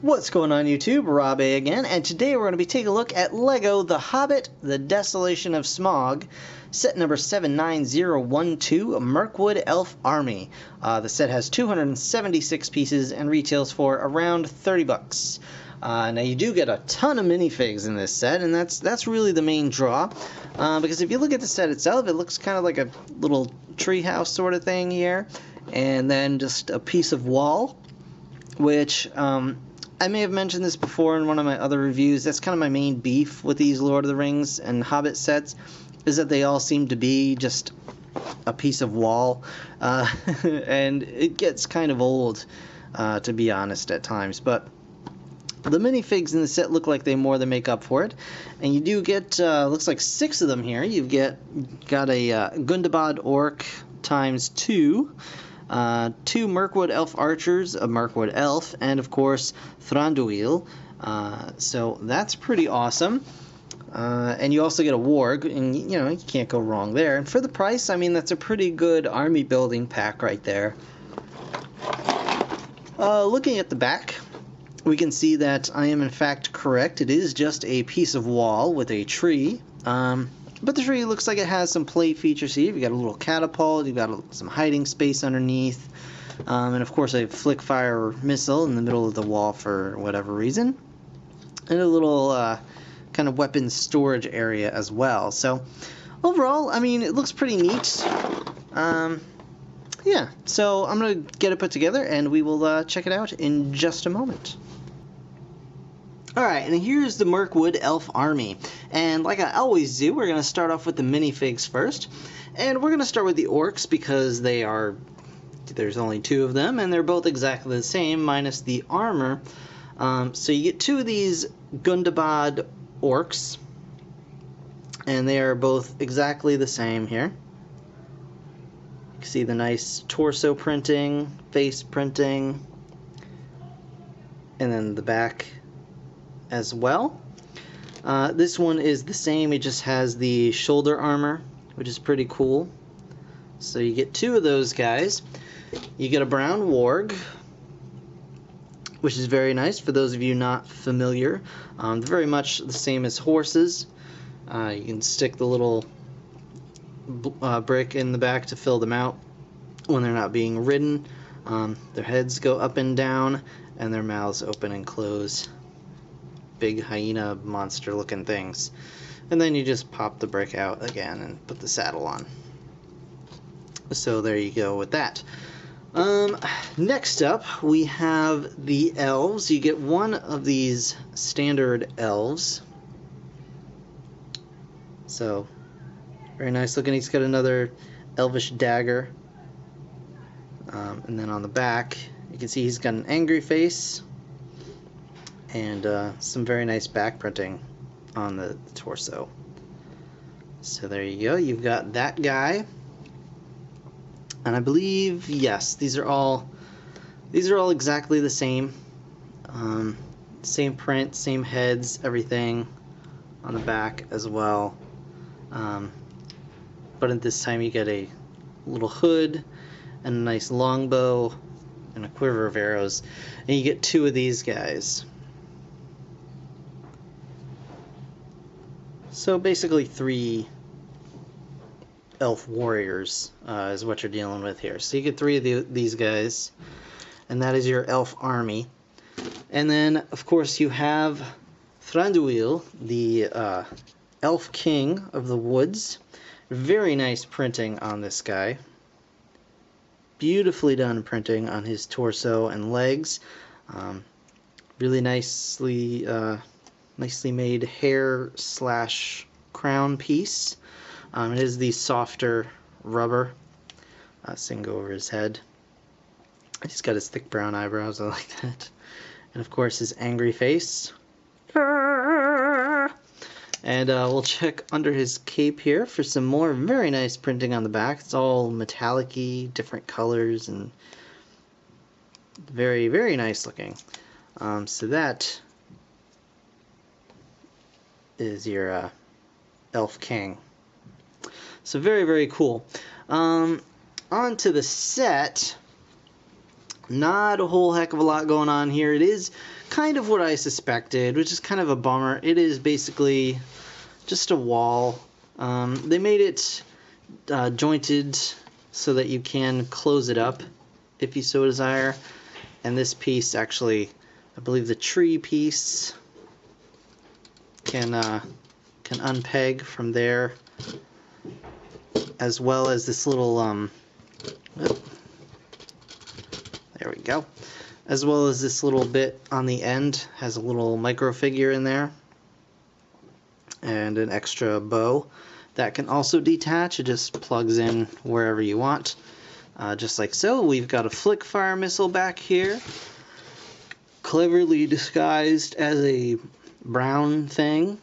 What's going on YouTube? Rob A again, and today we're going to be taking a look at LEGO The Hobbit, The Desolation of Smaug, set number 79012, Mirkwood Elf Army. The set has 276 pieces and retails for around 30 bucks. Now you do get a ton of minifigs in this set, and that's really the main draw, because if you look at the set itself, it looks kind of like a little treehouse sort of thing here, and then just a piece of wall, which I may have mentioned this before in one of my other reviews. That's kind of my main beef with these Lord of the Rings and Hobbit sets, is that they all seem to be just a piece of wall, and it gets kind of old, to be honest, at times. But the minifigs in the set look like they more than make up for it, and you do get looks like 6 of them here. You've got a Gundabad Orc times 2. 2 Mirkwood Elf Archers, a Mirkwood Elf, and of course Thranduil. So that's pretty awesome. And you also get a Warg, and you know, you can't go wrong there. And for the price, I mean, that's a pretty good army building pack right there. Looking at the back, we can see that I am in fact correct. It is just a piece of wall with a tree. But the tree looks like it has some play features here. You've got a little catapult, you've got some hiding space underneath, and of course a flick fire missile in the middle of the wall for whatever reason, and a little kind of weapons storage area as well. So overall, I mean, it looks pretty neat. Yeah, so I'm going to get it put together, and we will check it out in just a moment. Alright, and here's the Mirkwood Elf Army, and like I always do, we're going to start off with the minifigs first, and we're going to start with the orcs because there's only 2 of them, and they're both exactly the same, minus the armor. So you get 2 of these Gundabad orcs, and they are both exactly the same here. You can see the nice torso printing, face printing, and then the back as well. This one is the same, it just has the shoulder armor, which is pretty cool. So you get 2 of those guys. You get a brown warg, which is very nice for those of you not familiar. They're very much the same as horses. You can stick the little brick in the back to fill them out when they're not being ridden. Their heads go up and down, and their mouths open and close. Big hyena monster looking things. And then you just pop the brick out again and put the saddle on. So there you go with that. Next up we have the elves. You get 1 of these standard elves. So very nice looking. He's got another elvish dagger. And then on the back you can see he's got an angry face, and some very nice back printing on the torso. So there you go, you've got that guy. And I believe, yes, these are all exactly the same. Same print, same heads, everything on the back as well. But at this time you get a little hood and a nice longbow and a quiver of arrows. And you get 2 of these guys. So basically 3 elf warriors is what you're dealing with here. So you get 3 of these guys, and that is your elf army. And then, of course, you have Thranduil, the elf king of the woods. Very nice printing on this guy. Beautifully done printing on his torso and legs. Really nicely made hair / crown piece. It is the softer rubber. So you can go over his head. He's got his thick brown eyebrows, I like that. And of course his angry face. And we'll check under his cape here for some more very nice printing on the back. It's all metallic-y, different colors, and very, very nice looking. So that is your Elf King. So very, very cool. On to the set. Not a whole heck of a lot going on here. It is kind of what I suspected, which is kind of a bummer. It is basically just a wall. They made it jointed so that you can close it up if you so desire. And this piece actually, I believe the tree piece can unpeg from there, as well as this little there we go. As well as this little bit on the end has a little micro figure in there and an extra bow that can also detach. It just plugs in wherever you want, just like so. We've got a flick fire missile back here, cleverly disguised as a brown thing.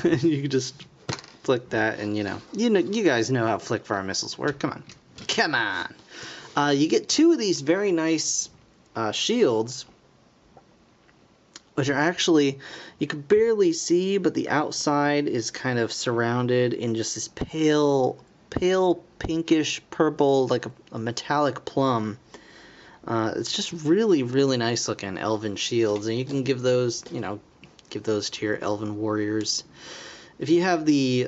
You can just flick that, and you guys know how flick fire missiles work. Come on. You get two of these very nice shields, which are actually, you can barely see, but the outside is kind of surrounded in just this pale pinkish purple, like a metallic plum. It's just really, really nice looking elven shields, and you can give those, to your elven warriors. If you have the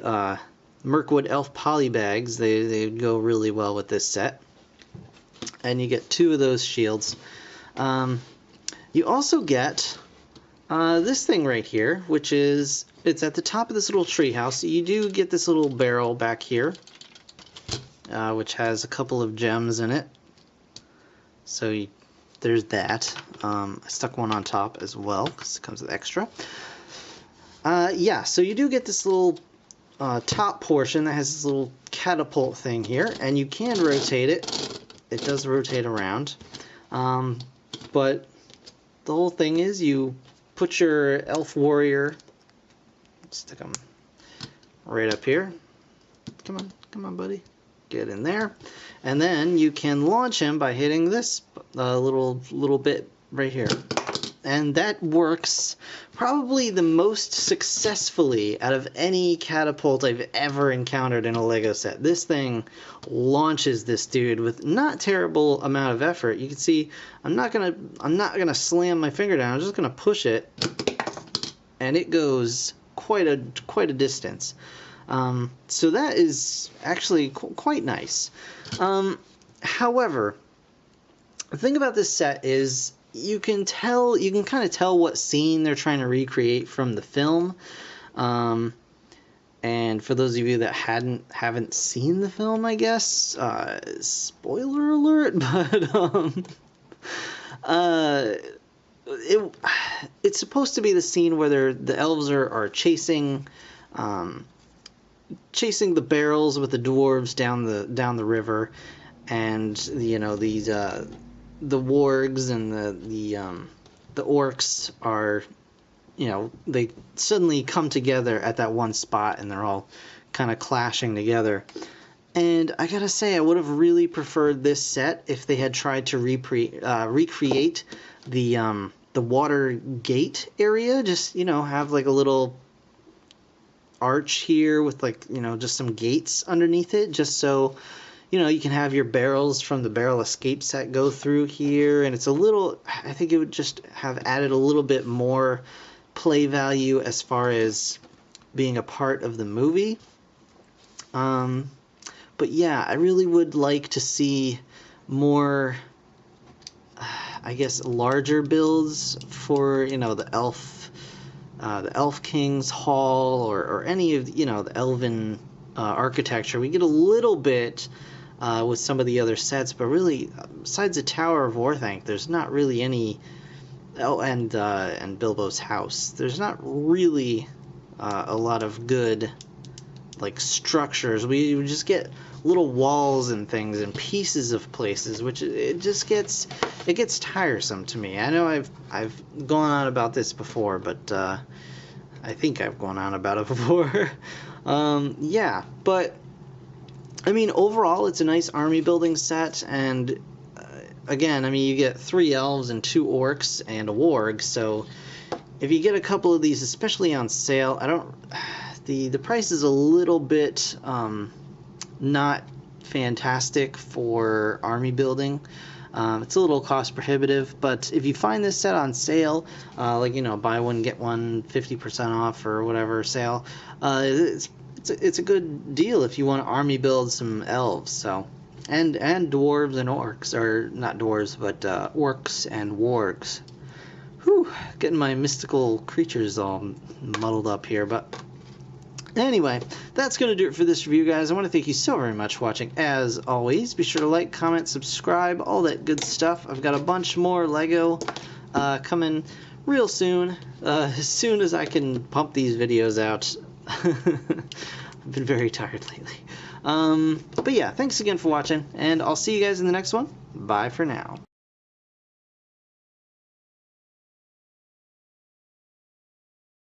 Mirkwood elf poly bags, they go really well with this set. And you get two of those shields. You also get this thing right here, which is, it's at the top of this little tree house. You do get this little barrel back here, which has a couple of gems in it. So there's that. I stuck one on top as well because it comes with extra. Yeah, so you do get this little top portion that has this little catapult thing here, and you can rotate it. It does rotate around. But the whole thing is you put your elf warrior, stick them right up here. Come on, buddy. Get in there. And then you can launch him by hitting this little bit right here. And that works probably the most successfully out of any catapult I've ever encountered in a Lego set. This thing launches this dude with not terrible amount of effort. You can see I'm not gonna slam my finger down. I'm just gonna push it, and it goes quite a distance. So that is actually quite nice. However, the thing about this set is you can kind of tell what scene they're trying to recreate from the film. And for those of you that haven't seen the film, I guess, spoiler alert, but it's supposed to be the scene where the elves are chasing the barrels with the dwarves down the river, and these the wargs and the orcs are, they suddenly come together at that one spot, and they're all kind of clashing together. And I gotta say, I would have really preferred this set if they had tried to recreate the water gate area. Just have like a little arch here with just some gates underneath it, just so you can have your barrels from the barrel escape set go through here. And it's I think it would just have added a little bit more play value as far as being a part of the movie. But yeah, I really would like to see more, I guess, larger builds for the Elf King's Hall, or any of the Elven architecture. We get a little bit with some of the other sets, but really, besides the Tower of Orthanc, there's not really any. Oh, and Bilbo's house. There's not really a lot of good structures. We just get little walls and things and pieces of places, which it gets tiresome to me. I know I've gone on about this before, but I think I've gone on about it before. Yeah, but I mean, overall, it's a nice army building set, and again, I mean, you get 3 elves and 2 orcs and a warg, so if you get a couple of these, especially on sale, the price is a little bit not fantastic for army building. It's a little cost prohibitive, but if you find this set on sale, like, you know, buy one get one 50% off or whatever sale, it's a good deal if you want to army build some elves. So, and dwarves and orcs, or not dwarves, but orcs and wargs. Whew, getting my mystical creatures all muddled up here, but anyway, that's going to do it for this review, guys. I want to thank you so very much for watching. As always, be sure to like, comment, subscribe, all that good stuff. I've got a bunch more Lego coming real soon, as soon as I can pump these videos out. I've been very tired lately. But yeah, thanks again for watching, and I'll see you guys in the next one. Bye for now.